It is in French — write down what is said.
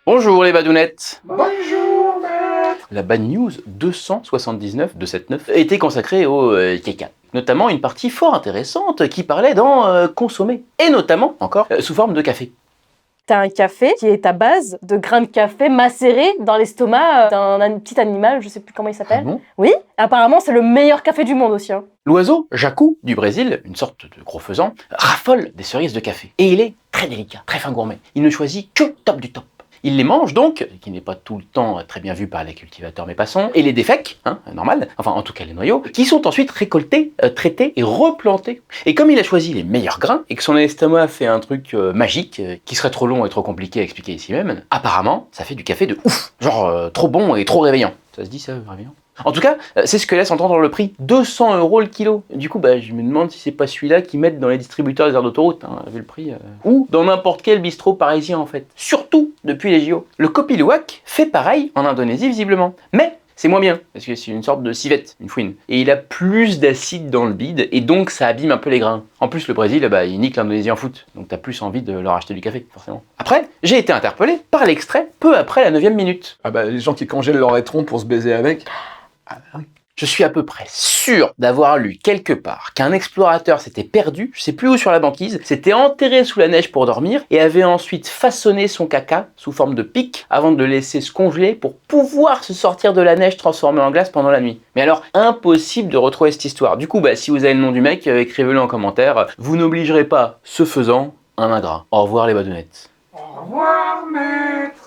Bonjour les badounettes. Bonjour, maître. La bad news 279 de cette 9 était consacrée au caca. Notamment une partie fort intéressante qui parlait d'en consommer. Et notamment, encore, sous forme de café. T'as un café qui est à base de grains de café macérés dans l'estomac d'un petit animal, je sais plus comment il s'appelle. Ah bon? Oui, apparemment c'est le meilleur café du monde aussi. Hein. L'oiseau jacu du Brésil, une sorte de gros faisan, raffole des cerises de café. Et il est très délicat, très fin gourmet. Il ne choisit que top du top. Il les mange donc, qui n'est pas tout le temps très bien vu par les cultivateurs mais passons, et les défèques, normal, enfin en tout cas les noyaux, qui sont ensuite récoltés, traités et replantés. Et comme il a choisi les meilleurs grains, et que son estomac fait un truc magique, qui serait trop long et trop compliqué à expliquer ici même, apparemment ça fait du café de ouf, genre trop bon et trop réveillant. Ça se dit ça, réveillant? En tout cas, c'est ce que laisse entendre le prix, 200 € le kilo. Du coup, je me demande si c'est pas celui-là qu'ils mettent dans les distributeurs des aires d'autoroute, vu le prix. Ou dans n'importe quel bistrot parisien en fait. Surtout depuis les JO. Le Kopi Luwak fait pareil en Indonésie visiblement. Mais c'est moins bien, parce que c'est une sorte de civette, une fouine. Et il a plus d'acide dans le bide, et donc ça abîme un peu les grains. En plus, le Brésil, il nique l'Indonésie en foot, donc t'as plus envie de leur acheter du café, forcément. Après, j'ai été interpellé par l'extrait peu après la 9e minute. Les gens qui congèlent leur étron pour se baiser avec. Ah oui. Je suis à peu près sûr d'avoir lu quelque part qu'un explorateur s'était perdu, je sais plus où sur la banquise, s'était enterré sous la neige pour dormir et avait ensuite façonné son caca sous forme de pic avant de le laisser se congeler pour pouvoir se sortir de la neige transformée en glace pendant la nuit. Mais alors, impossible de retrouver cette histoire. Du coup, si vous avez le nom du mec, écrivez-le en commentaire. Vous n'obligerez pas, ce faisant, un ingrat. Au revoir les badounettes. Au revoir, maître.